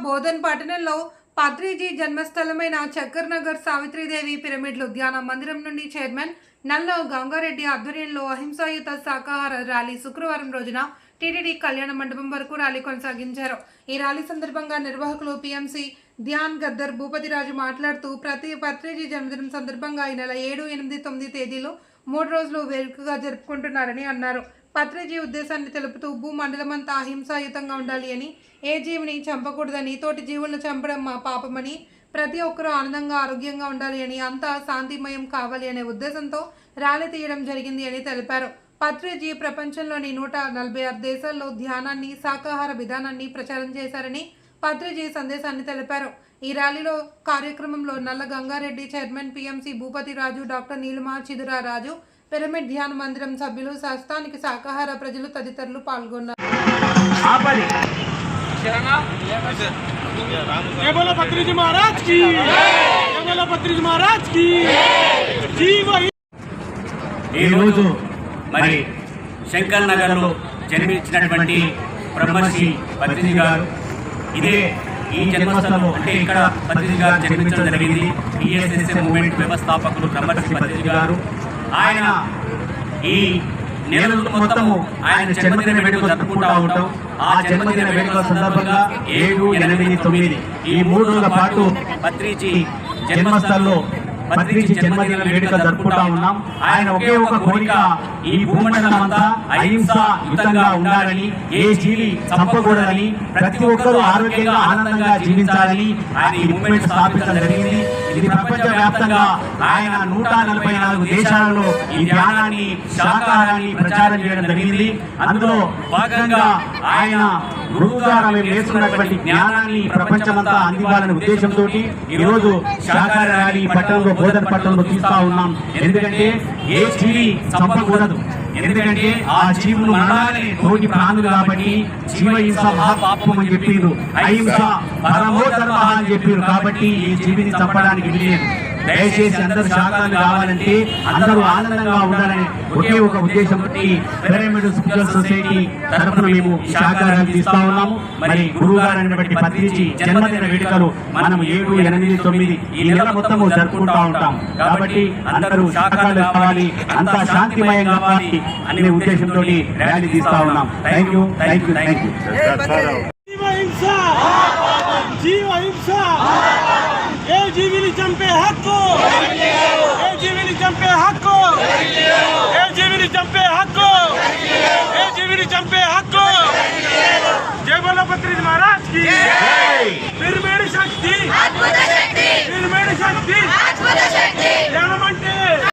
బోధన్ పట్టణంలో పత్రిజీ జన్మస్థలమైన చక్కర్ నగర్ సావిత్రీదేవి పిరమిడ్లు ధ్యాన మందిరం నుండి చైర్మన్ నల్ల గంగారెడ్డి ఆధ్వర్యంలో అహింసాయుత శాకాహార ర్యాలీ శుక్రవారం రోజున టీటీడీ కళ్యాణ మండపం వరకు ర్యాలీ కొనసాగించారు. ఈ ర్యాలీ సందర్భంగా నిర్వాహకులు పిఎంసి ధ్యాన్ గద్దర్ భూపతిరాజు మాట్లాడుతూ పత్రిజీ జన్మదినం సందర్భంగా ఈ నెల 7, 8, 9 తేదీలు 3 రోజులు వేడుకగా జరుపుకుంటున్నారని అన్నారు. పత్రిజీ ఉద్దేశాన్ని తెలుపుతూ భూమండలమంతా అహింసాయుతంగా ఉండాలి అని, ఏ జీవిని చంపకూడదని, తోటి జీవులను చంపడం మా పాపమని, ప్రతి ఒక్కరూ ఆనందంగా ఆరోగ్యంగా ఉండాలి అని, అంతా శాంతిమయం కావాలి అనే ఉద్దేశంతో ర్యాలీ తీయడం జరిగింది అని తెలిపారు. పత్రిజీ ప్రపంచంలోని 146 దేశాల్లో ధ్యానాన్ని, శాకాహార విధానాన్ని ప్రచారం చేశారని పత్రిజీ సందేశాన్ని తెలిపారు. ఈ ర్యాలీలో కార్యక్రమంలో Nalla Gangareddy, chairman PMC Bhupathiraju, doctor Neelima Chiduraraju, pyramid Dhyana Mandiram సభ్యులు, స్థానిక శాకాహార ప్రజలు తదితరులు పాల్గొన్నారు. ఈరోజు మరి శంకర్ నగర్లో జన్మించినటువంటి బ్రహ్మర్షి పత్రిజీ గారు, ఇదే ఈ జన్మస్థలం అంటే ఇక్కడ పత్రిజీ గారు జన్మించడం జరిగింది. పిఎస్ఎస్ఎం మూవ్మెంట్ వ్యవస్థాపకులు బ్రహ్మర్షి పత్రిజీ గారు. ఆయన ఈ నెల మొత్తము ఆయన జన్మదిన వేడుకలు జరుపుకుంటూ ఉంటాం. ఆ జన్మదిన వేడుకల సందర్భంగా 7, 8, 9 ఈ 3 రోజుల పాటు పత్రిజీ జన్మస్థలంలో పత్రిజీ జన్మదిన వేడుక జరుపుకుంటా ఉన్నాం. ఆయన ఒకే ఒక కోరిక, ఈ భూమండలం అంతా అహింసాయుతంగా ఉండాలని, ఏ జీవి చంపకూడదని, ప్రతి ఒక్కరూ ఆరోగ్యంగా ఆనందంగా జీవించాలని ఆయన ఈ మూవ్మెంట్ స్థాపించడం జరిగింది. ఇది ప్రపంచ వ్యాప్తంగా ఆయన 144 దేశాలలో ఈ ధ్యానాన్ని, శాకాహారాన్ని ప్రచారం చేయడం జరిగింది. అందులో భాగంగా ఆయన గురువు ద్వారా మేము నేర్చుకున్నటువంటి జ్ఞానాన్ని ప్రపంచమంతా అందివ్వాలనే ఉద్దేశంతో ఈరోజు శాకాహార ర్యాలీ పట్టణంలో, బోధన్ పట్టణంలో తీస్తా ఉన్నాం. ఎందుకంటే ఏ జీవి చంపకూడదు, ఎందుకంటే ఆ జీవులు మనలానే తోటి ప్రాణులు కాబట్టి. జీవహింస మహాపాపం అని చెప్పారు, అహింస పరమో ధర్మ అని చెప్పారు. కాబట్టి ఈ జీవిని చంపడానికి వీలేదు. దయచేసి అందరూ శాకాహారం కావాలంటే అందరూ ఆనందంగా ఉండాలని ఒకే ఒక ఉద్దేశంతో పిరమిడ్ స్పిరిచువల్ సొసైటీ తరఫున మేము శాకాహారాన్ని తీస్తా ఉన్నాము. మరి గురువు గారు అనేటువంటి పత్రిజీ జన్మదిన వేడుకలు మనం 7, 8, 9 ఈ నెల మొత్తము జరుపుకుంటా ఉంటాం. కాబట్టి అందరూ శాకాహారం కావాలి, అంతా శాంతిమయం కావాలి అనే ఉద్దేశంతో ర్యాలీ తీస్తా ఉన్నాం. Thank you. ఏ జీవిని చంపే హక్కు, ఏ జీవిని చంపే హక్కు, ఏ జీవిని చంపే హక్కు, ఏ జీవిని చంపే హక్కు. జై బోలో పత్రిజీ మహారాజ్ की।